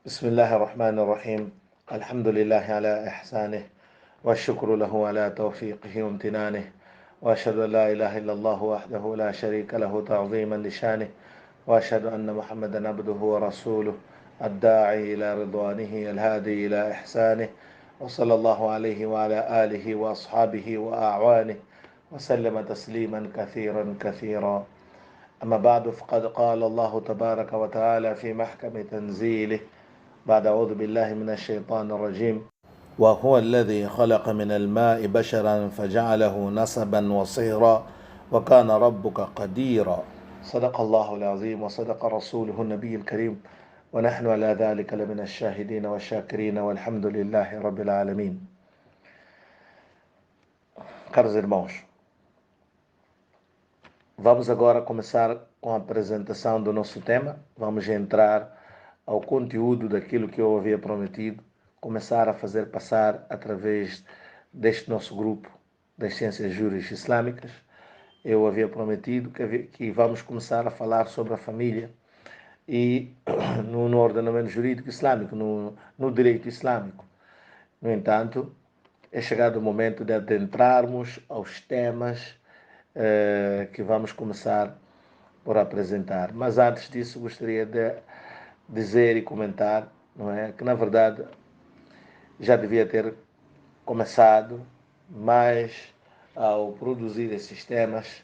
بسم الله الرحمن الرحيم. الحمد لله على إحسانه، والشكر له على توفيقه وامتنانه، وأشهد أن لا إله إلا الله وحده لا شريك له تعظيما لشانه، وأشهد أن محمدا عبده ورسوله الداعي إلى رضوانه الهادي إلى إحسانه، وصلى الله عليه وعلى آله وأصحابه وأعوانه وسلم تسليما كثيرا كثيرا. أما بعد، فقد قال الله تبارك وتعالى في محكم تنزيله بعد أعوذ بالله من الشيطان الرجيم: وهو الذي خلق من الماء بشرا فجعله نسبا وصهرا وكان ربك قديرا. صدق الله العظيم وصدق رسوله النبي الكريم، ونحن على ذلك لمن الشاهدين والشاكرين والحمد لله رب العالمين. Caros irmãos, vamos agora começar com a apresentação do nosso tema. Vamos entrar ao conteúdo daquilo que eu havia prometido, começar a fazer passar através deste nosso grupo das Ciências Juris Islâmicas. Eu havia prometido que vamos começar a falar sobre a família e no ordenamento jurídico islâmico, no direito islâmico. No entanto, é chegado o momento de adentrarmos aos temas que vamos começar por apresentar. Mas antes disso, gostaria de dizer e comentar, não é, que na verdade já devia ter começado, mas ao produzir esses temas,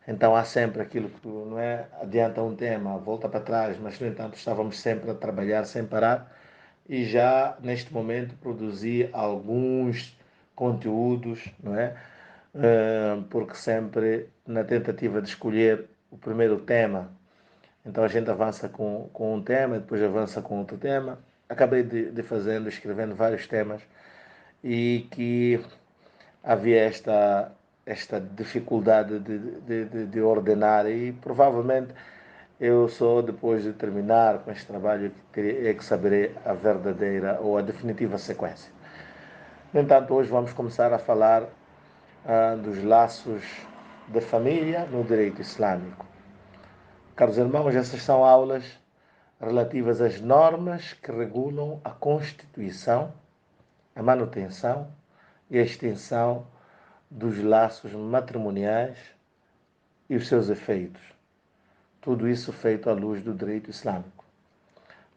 então há sempre aquilo que, não é, adianta um tema, volta para trás, mas no entanto estávamos sempre a trabalhar sem parar e já neste momento produzi alguns conteúdos, não é? Porque sempre na tentativa de escolher o primeiro tema, então a gente avança com um tema, depois avança com outro tema. Acabei escrevendo vários temas e que havia esta dificuldade de ordenar e provavelmente eu só depois de terminar com este trabalho é que saberei a verdadeira ou a definitiva sequência. No entanto, hoje vamos começar a falar dos laços de família no direito islâmico. Caros irmãos, essas são aulas relativas às normas que regulam a constituição, a manutenção e a extensão dos laços matrimoniais e os seus efeitos. Tudo isso feito à luz do direito islâmico.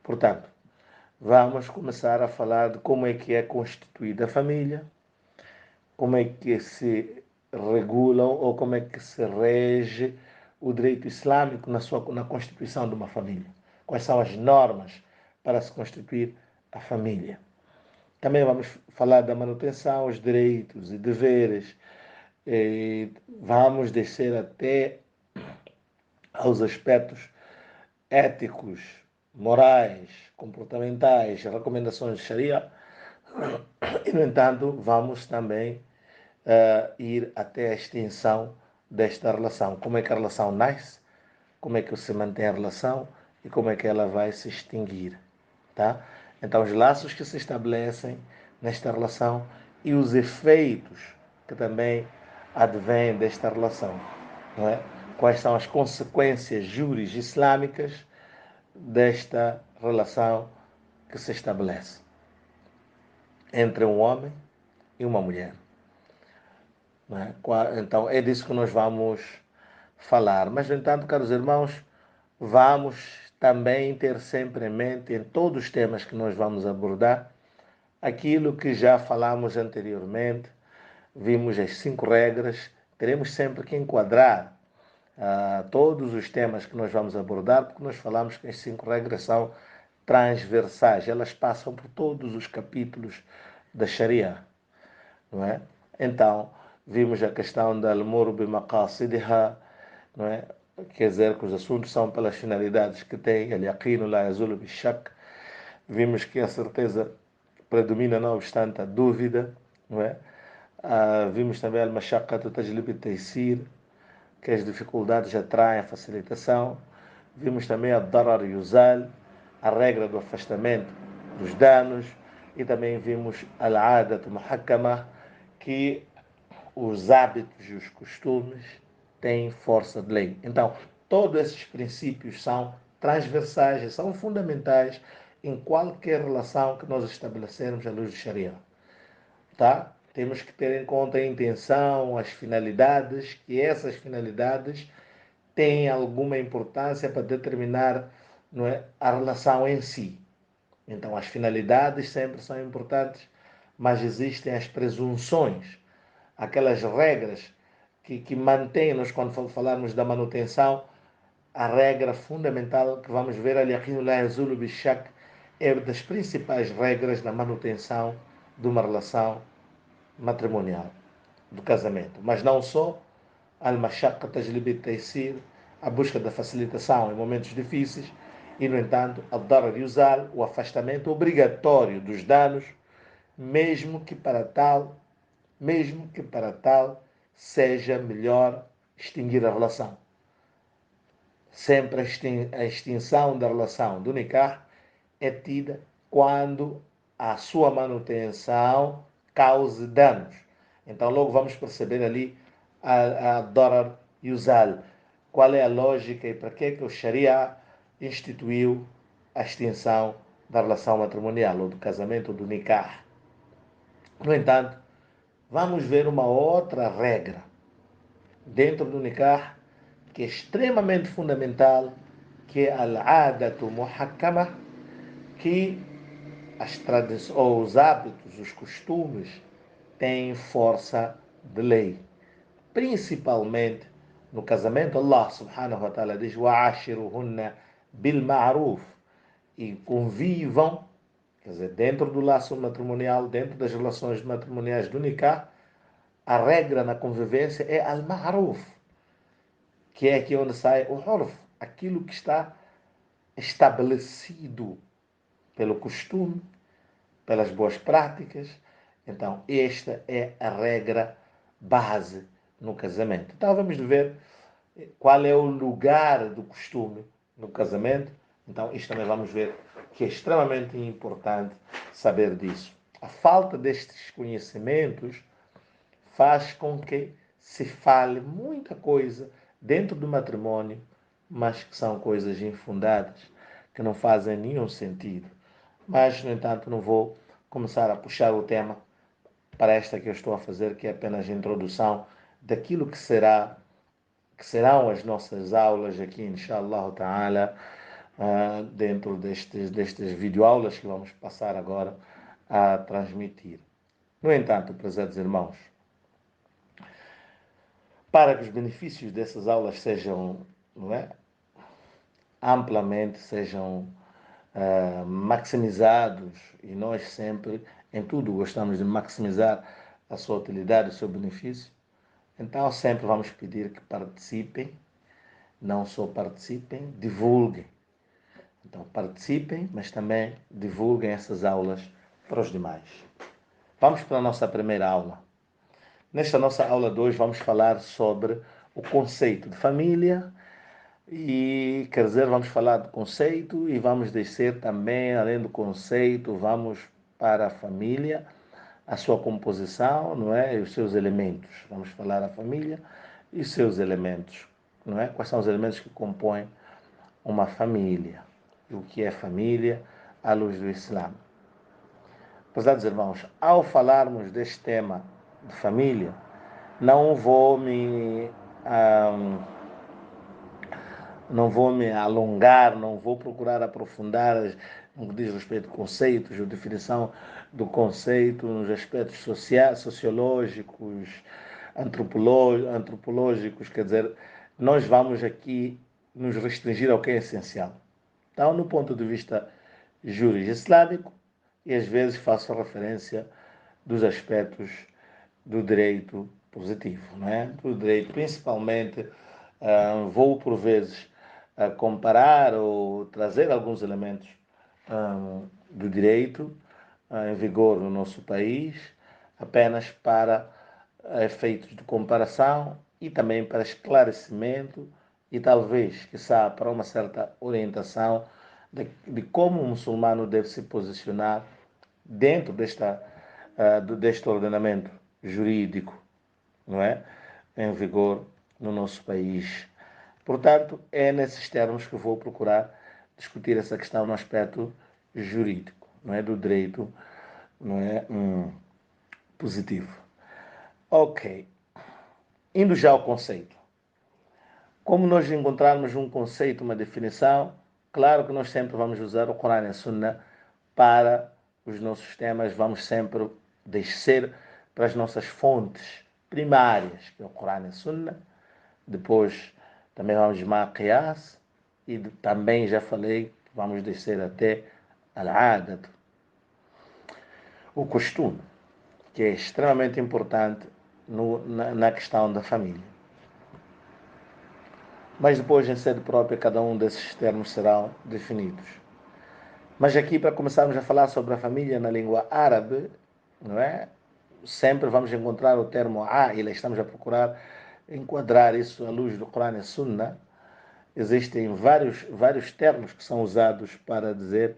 Portanto, vamos começar a falar de como é que é constituída a família, como é que se regulam ou como é que se rege o direito islâmico na constituição de uma família. Quais são as normas para se constituir a família. Também vamos falar da manutenção, os direitos e deveres. E vamos descer até aos aspectos éticos, morais, comportamentais, recomendações de Sharia. E, no entanto, vamos também ir até a extensão desta relação. Como é que a relação nasce, como é que se mantém a relação e como é que ela vai se extinguir. Tá? Então, os laços que se estabelecem nesta relação e os efeitos que também advêm desta relação. Não é? Quais são as consequências juris islâmicas desta relação que se estabelece entre um homem e uma mulher. Não é? Então, é disso que nós vamos falar. Mas, no entanto, caros irmãos, vamos também ter sempre em mente, em todos os temas que nós vamos abordar, aquilo que já falamos anteriormente, vimos as 5 regras, teremos sempre que enquadrar todos os temas que nós vamos abordar, porque nós falamos que as 5 regras são transversais, elas passam por todos os capítulos da Sharia, não é? Então, vimos a questão da al-mur bi maqasidiha, não é? Quer dizer que os assuntos são pelas finalidades que têm, al-yaqinu la yazulu bi-shak. Vimos que a certeza predomina, não obstante a dúvida, não é? Vimos também al-mashaqqatu tajlib at-taysir, que as dificuldades atraem a facilitação. Vimos também a darar yuzal, a regra do afastamento dos danos, e também vimos al-adat muhakkama, que os hábitos e os costumes têm força de lei. Então, todos esses princípios são transversais, são fundamentais em qualquer relação que nós estabelecermos à luz do Sharia. Tá? Temos que ter em conta a intenção, as finalidades, que essas finalidades têm alguma importância para determinar, não é, a relação em si. Então, as finalidades sempre são importantes, mas existem as presunções, aquelas regras que mantêm-nos, quando falarmos da manutenção, a regra fundamental que vamos ver ali, é das principais regras da manutenção de uma relação matrimonial, do casamento. Mas não só, al-mashaqqa tajlibi at-taysir, a busca da facilitação em momentos difíceis, e, no entanto, ad-darar yuzal, o afastamento obrigatório dos danos, mesmo que para tal seja melhor extinguir a relação. Sempre a extinção da relação do nikah é tida quando a sua manutenção cause danos. Então logo vamos perceber ali a darar yuzal. Qual é a lógica e para que o Sharia instituiu a extinção da relação matrimonial, ou do casamento, ou do nikah. No entanto, vamos ver uma outra regra dentro do nikah que é extremamente fundamental, que é al-adatu muhakkama, que as tradições, ou os hábitos, os costumes, têm força de lei. Principalmente no casamento, Allah subhanahu wa ta'ala diz: وَعَاشِرُهُنَّ بِالْمَعْرُوفِ, e convivam, quer dizer, dentro do laço matrimonial, dentro das relações matrimoniais do nikah, a regra na convivência é al-ma'ruf, que é aqui onde sai o urf, aquilo que está estabelecido pelo costume, pelas boas práticas. Então, esta é a regra base no casamento. Então, vamos ver qual é o lugar do costume no casamento. Então, isto também vamos ver que é extremamente importante saber disso. A falta destes conhecimentos faz com que se fale muita coisa dentro do matrimônio, mas que são coisas infundadas, que não fazem nenhum sentido. Mas, no entanto, não vou começar a puxar o tema para esta que eu estou a fazer, que é apenas a introdução daquilo que serão as nossas aulas aqui, inshallah ta'ala, dentro destes videoaulas que vamos passar agora a transmitir. No entanto, prezados irmãos, para que os benefícios dessas aulas sejam, não é, amplamente, sejam maximizados, e nós sempre, em tudo, gostamos de maximizar a sua utilidade, o seu benefício, então sempre vamos pedir que participem, não só participem, divulguem. Então participem, mas também divulguem essas aulas para os demais. Vamos para a nossa primeira aula. Nesta nossa aula de hoje vamos falar sobre o conceito de família, e quer dizer, vamos falar do conceito e vamos descer também, além do conceito, vamos para a família, a sua composição, não é? E os seus elementos. Vamos falar da família e os seus elementos, não é? Quais são os elementos que compõem uma família? E o que é família à luz do Islã? Prezados irmãos, ao falarmos deste tema de família, não vou me alongar, não vou procurar aprofundar no que diz respeito a conceitos, a definição do conceito nos aspectos sociológicos, antropológicos, quer dizer, nós vamos aqui nos restringir ao que é essencial. Então, no ponto de vista jurídico-islâmico, e às vezes faço referência dos aspectos do direito positivo, não é? Do direito, principalmente, vou por vezes comparar ou trazer alguns elementos do direito em vigor no nosso país, apenas para efeitos de comparação e também para esclarecimento e talvez, quiçá, para uma certa orientação de como o muçulmano deve se posicionar dentro deste ordenamento jurídico, não é? Em vigor no nosso país. Portanto, é nesses termos que vou procurar discutir essa questão no aspecto jurídico, não é do direito, não é positivo. Ok. Indo já ao conceito. Como nós encontrarmos um conceito, uma definição, claro que nós sempre vamos usar o Corão e a Sunna para os nossos temas, vamos sempre descer para as nossas fontes primárias, que é o Corão e a Sunna. Depois também vamos de Qiyas e também já falei, vamos descer até Al-Adat, o costume, que é extremamente importante na questão da família. Mas depois, em sede própria, cada um desses termos serão definidos. Mas aqui, para começarmos a falar sobre a família na língua árabe, não é? Sempre vamos encontrar o termo Aila, estamos a procurar enquadrar isso à luz do Corão e Sunna. Existem vários termos que são usados para dizer,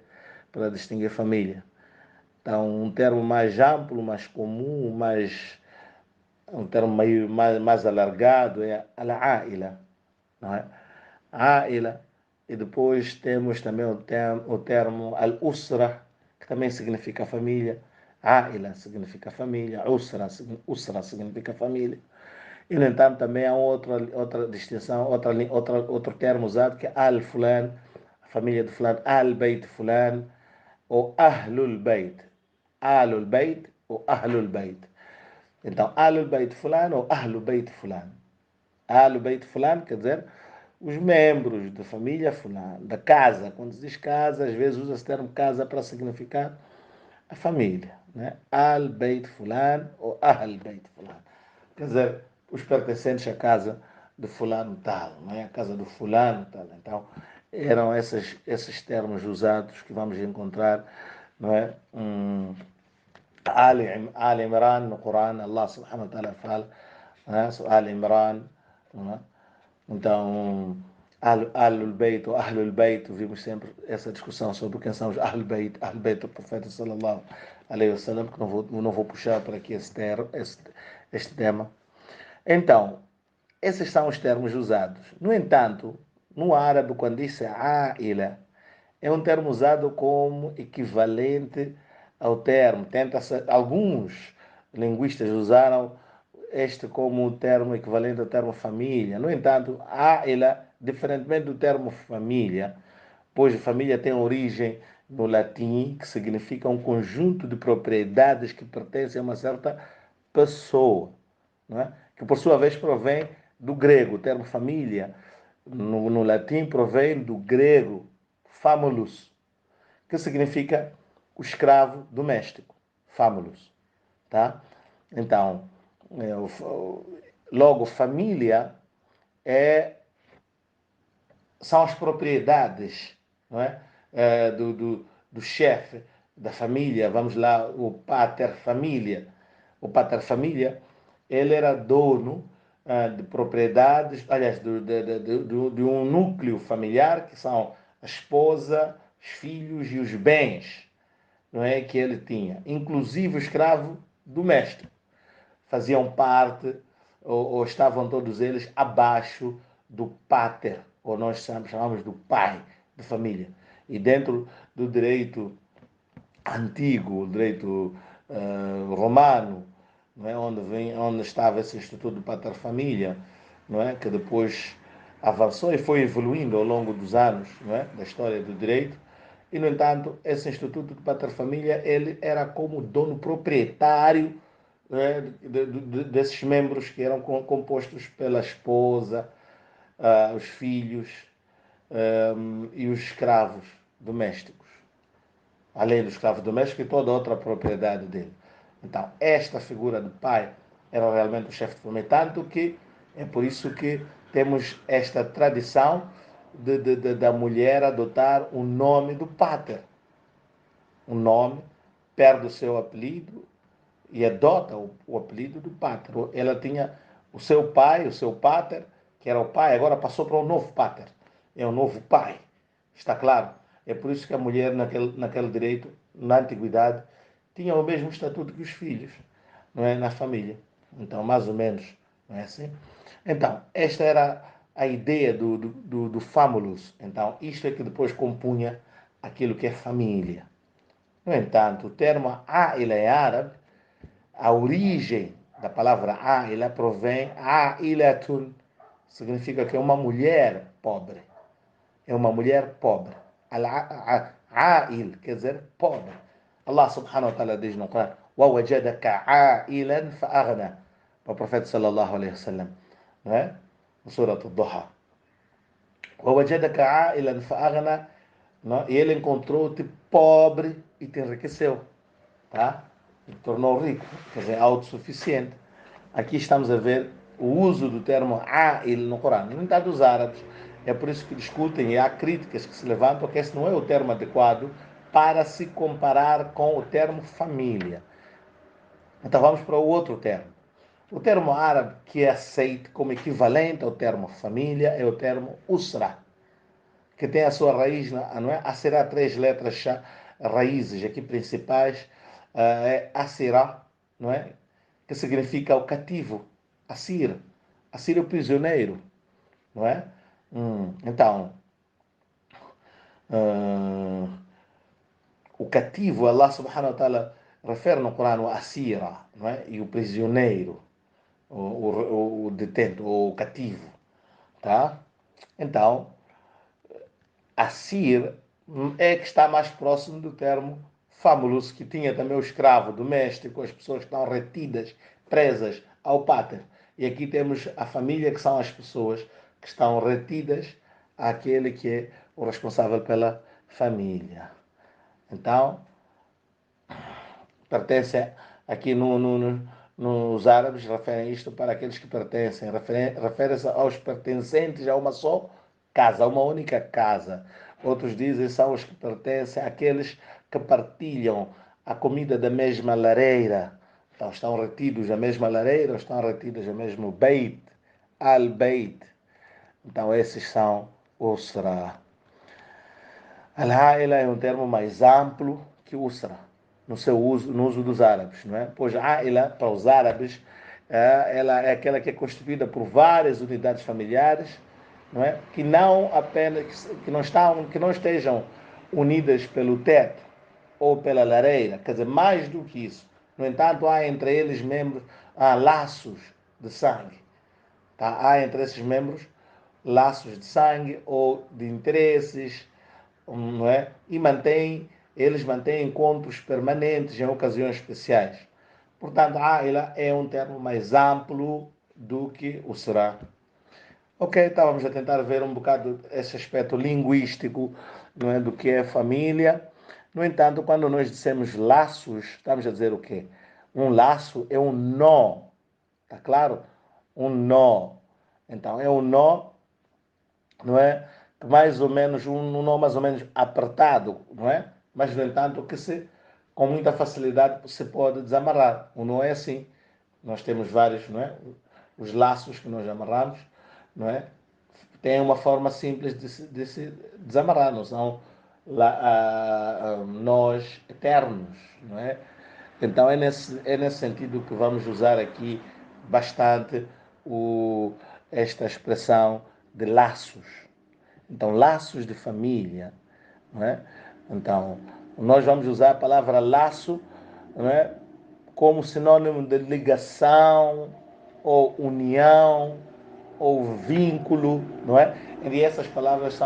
para distinguir família. Então, um termo mais amplo, mais comum, um termo mais alargado é al-Aila, não é? Aila. E depois temos também o termo al-Usra, que também significa família. Aila significa família, usra significa família. E, no entanto, também há outra distinção, outro termo usado que é al-Fulan, a família de Fulan, al-Beit Fulan, ou Ahlul Beit. Ahlul Beit ou Ahlul Beit. Então, Ahlul Beit Fulan ou Ahlul Beit Fulan. Ahlul Beit Fulan quer dizer os membros da família fulano, da casa. Quando se diz casa, às vezes usa-se o termo casa para significar a família. Né? Al-Beit Fulano ou Ahl-Beit Fulano. Quer dizer, os pertencentes à casa de fulano tal, não é? A casa do fulano tal. Então, eram esses termos usados que vamos encontrar, não é? Ali Imran no Corão, Allah subhanahu wa ta'ala fala, Ali Imran, não é? Então, Ahlul Beit ou Ahlul Beit, vimos sempre essa discussão sobre quem são os Ahlul Beit do profeta sallallahu alaihi wasallam, que não vou puxar para aqui este tema. Então, esses são os termos usados. No entanto, no árabe, quando diz Aila, é um termo usado como equivalente ao termo. Alguns linguistas usaram este como o termo equivalente ao termo família. No entanto, Aila, diferentemente do termo família, pois família tem origem no latim, que significa um conjunto de propriedades que pertencem a uma certa pessoa, não é? Que por sua vez provém do grego. O termo família no latim provém do grego famulus, que significa o escravo doméstico. Famulus, tá? Então, logo família é, são as propriedades, não é? Do chefe da família, vamos lá, o pater família. O pater família, ele era dono de propriedades, aliás, de um núcleo familiar, que são a esposa, os filhos e os bens, não é, que ele tinha, inclusive o escravo doméstico. Faziam parte, ou estavam todos eles abaixo do pater, ou nós chamamos do pai de família. E dentro do direito antigo, o direito romano, não é? Onde estava esse instituto de pater-família, não é? Que depois avançou e foi evoluindo ao longo dos anos, não é? Da história do direito. E, no entanto, esse instituto de pater-família, ele era como dono proprietário, é? Desses membros que eram compostos pela esposa, os filhos e os escravos domésticos, além do escravo doméstico e toda outra propriedade dele. Então, esta figura do pai era realmente o chefe de família, tanto que é por isso que temos esta tradição da mulher adotar o nome do pater. O nome perde o seu apelido e adota o apelido do pater. Ela tinha o seu pai, o seu pater, que era o pai, agora passou para o novo pater. É o novo pai. Está claro? É por isso que a mulher, naquele direito, na antiguidade, tinha o mesmo estatuto que os filhos, não é? Na família. Então, mais ou menos, não é assim? Então, esta era a ideia do famulus. Então, isto é que depois compunha aquilo que é família. No entanto, o termo aila em árabe, a origem da palavra aila provém ailatun, significa que é uma mulher pobre. É uma mulher pobre. Ail quer dizer pobre. Allah subhanahu wa ta'ala diz no Quran: وَوَجَدَكَ عَائِلًا فَأَغْنَى. Para o profeta sallallahu alaihi wasallam, não é? No Surah Al-Duha. وَوَجَدَكَ عَائِلًا فَأَغْنَى. E ele encontrou-te pobre e te enriqueceu. Tá? E te tornou rico, quer dizer, autossuficiente. Aqui estamos a ver o uso do termo a'il no Corão. No entanto, os árabes, é por isso que discutem e há críticas que se levantam que esse não é o termo adequado para se comparar com o termo família. Então vamos para o outro termo. O termo árabe que é aceito como equivalente ao termo família é o termo usra, que tem a sua raiz, não é? Será três letras raízes aqui principais, é Asira, não é? Que significa o cativo, Assir. Assir é o prisioneiro, não é? Então, o cativo, Allah subhanahu wa ta'ala refere no Corão o Assira, não é? E o prisioneiro, o detento, o cativo, tá? Então, Assir é que está mais próximo do termo famulus, que tinha também o escravo doméstico, as pessoas que estão retidas, presas ao pater. E aqui temos a família, que são as pessoas que estão retidas àquele que é o responsável pela família. Então, pertence aqui nos árabes, referem isto para aqueles que pertencem, refere-se aos pertencentes a uma só casa, a uma única casa. Outros dizem são os que pertencem àqueles que partilham a comida da mesma lareira. Então estão retidos à mesma lareira, ou estão retidos ao mesmo beit, al-beit. Então esses são usra. Al-Aila é um termo mais amplo que Usra, no uso dos árabes, não é? Pois Aila, para os árabes, ela é aquela que é constituída por várias unidades familiares, não é? Que não apenas que não estejam unidas pelo teto ou pela lareira, quer dizer, mais do que isso. No entanto, há entre eles membros, há laços de sangue. Tá? Há entre esses membros laços de sangue ou de interesses, não é? E eles mantêm encontros permanentes em ocasiões especiais. Portanto, a Aila é um termo mais amplo do que o será. Ok, estávamos a tentar ver um bocado esse aspecto linguístico, não é, do que é família. No entanto, quando nós dissemos laços, estamos a dizer o quê? Um laço é um nó, tá claro? Um nó. Então, é um nó, não é? Mais ou menos, um nó mais ou menos apertado, não é? Mas, no entanto, que com muita facilidade se pode desamarrar. O nó é assim. Nós temos vários, não é? Os laços que nós amarramos, não é? Tem uma forma simples de se desamarrar, não são nós eternos, não é? Então é nesse sentido que vamos usar aqui bastante esta expressão de laços. Então, laços de família, não é? Então, nós vamos usar a palavra laço, não é? Como sinônimo de ligação, ou união, ou vínculo, não é? E essas palavras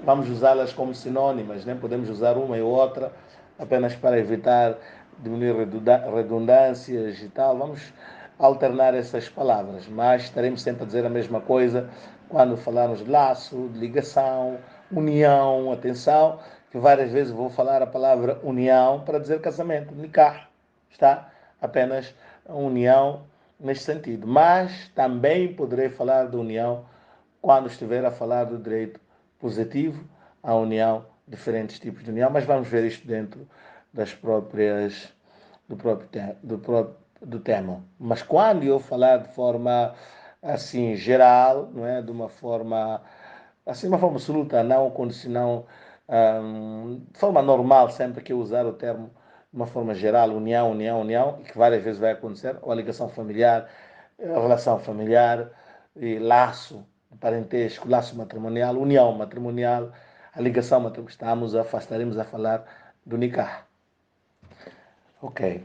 vamos usá-las como sinônimas, né? Podemos usar uma e outra apenas para evitar diminuir redundâncias e tal. Vamos alternar essas palavras, mas estaremos sempre a dizer a mesma coisa quando falarmos de laço, de ligação, união. Atenção, que várias vezes vou falar a palavra união para dizer casamento, nikah, está? Apenas a união neste sentido. Mas também poderei falar de união quando estiver a falar do direito positivo, a união, diferentes tipos de união, mas vamos ver isto dentro das próprias do tema. Mas quando eu falar de forma assim geral, não é, de uma forma assim, uma forma absoluta, não condicional, de forma normal, sempre que eu usar o termo de uma forma geral, união, união, união, e que várias vezes vai acontecer, ou a ligação familiar, a relação familiar, e laço parentesco, laço matrimonial, união matrimonial, a ligação matrimonial. Estaremos a falar do nikah. Ok.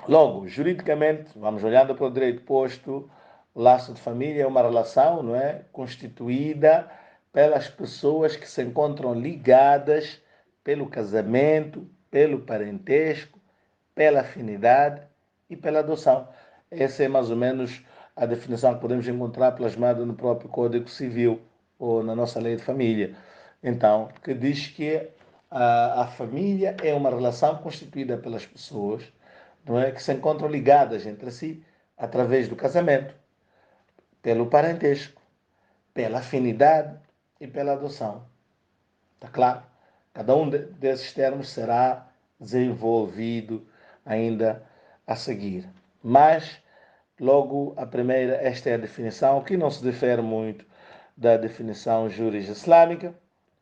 Logo, juridicamente, vamos olhando para o direito posto, o laço de família é uma relação, não é, constituída pelas pessoas que se encontram ligadas pelo casamento, pelo parentesco, pela afinidade e pela adoção. Essa é mais ou menos a definição que podemos encontrar plasmada no próprio Código Civil ou na nossa lei de família. Então, que diz que a família é uma relação constituída pelas pessoas, não é, que se encontram ligadas entre si através do casamento, pelo parentesco, pela afinidade e pela adoção. Está claro? Cada um desses termos será desenvolvido ainda a seguir. Mas, logo, a primeira, esta é a definição, que não se difere muito da definição juris-islâmica,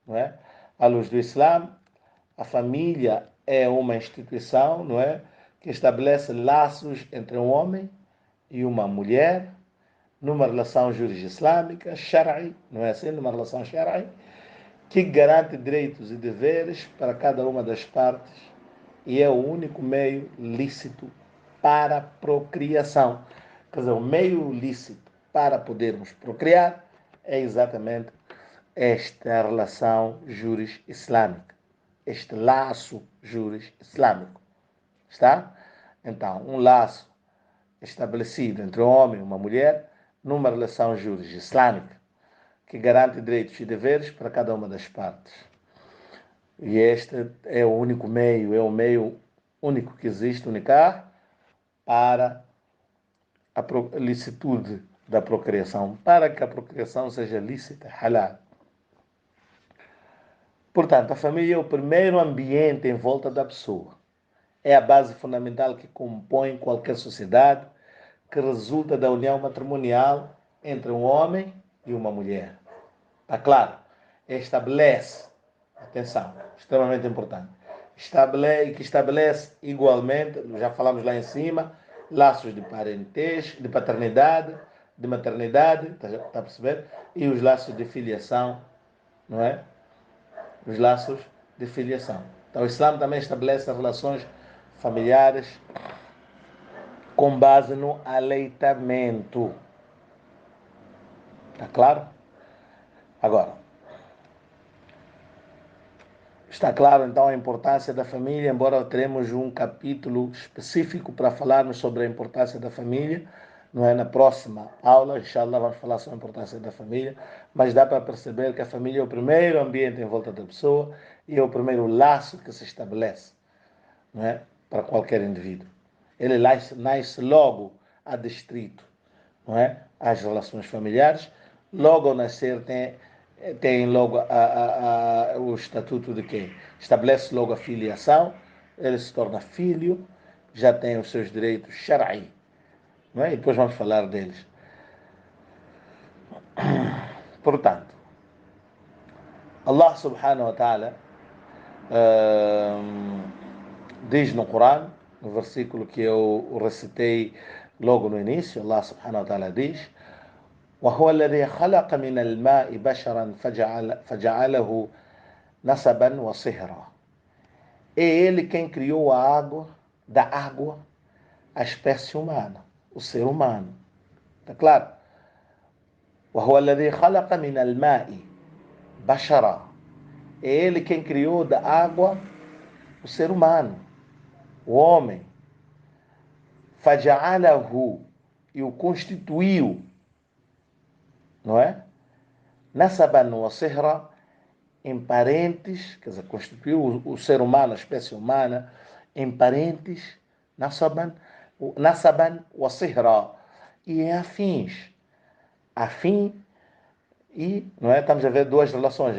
não é? À luz do Islã, a família é uma instituição, não é, que estabelece laços entre um homem e uma mulher, numa relação juris-islâmica, shar'i, não é assim? Numa relação shar'i, que garante direitos e deveres para cada uma das partes e é o único meio lícito para a procriação. Quer dizer, o meio lícito para podermos procriar é exatamente esta relação juris-islâmica, este laço juris-islâmico. Está? Então, um laço estabelecido entre um homem e uma mulher numa relação juris-islâmica que garante direitos e deveres para cada uma das partes. E este é o único meio, é o meio único que existe, o nikah, para a licitude da procriação, para que a procriação seja lícita, halal. Portanto, a família é o primeiro ambiente em volta da pessoa. É a base fundamental que compõe qualquer sociedade que resulta da união matrimonial entre um homem e uma mulher. Está claro? Estabelece, atenção, extremamente importante, estabelece igualmente, já falamos lá em cima, laços de parentesco, de paternidade, de maternidade, está a perceber? E os laços de filiação, não é? Os laços de filiação. Então o Islã também estabelece relações familiares com base no aleitamento. Está claro? Agora, está claro então a importância da família, embora teremos um capítulo específico para falarmos sobre a importância da família, não é? Na próxima aula, inshallah, vamos falar sobre a importância da família, mas dá para perceber que a família é o primeiro ambiente em volta da pessoa e é o primeiro laço que se estabelece, não é? Para qualquer indivíduo. Ele nasce logo adstrito, não é? Às relações familiares, logo ao nascer tem logo o estatuto de quem? Estabelece logo a filiação, ele se torna filho, já tem os seus direitos shar'i, não é? E depois vamos falar deles. Portanto, Allah subhanahu wa ta'ala diz no Corão, no versículo que eu recitei logo no início, Allah subhanahu wa ta'ala diz: وهو الذي خلق من الماء بشرا فجعله نسبا وصهرا. É ele quem criou a água, da água, a espécie humana, o ser humano. Está claro? وهو الذي خلق من الماء بشرا. É ele quem criou da água o ser humano, o homem. فجعله, e o constituiu, não é? Nasaban wa sihra, em parentes, quer dizer, constituiu o ser humano, a espécie humana, em parentes, nasaban wa sihra, e em afins. Afim e, não é? Estamos a ver duas relações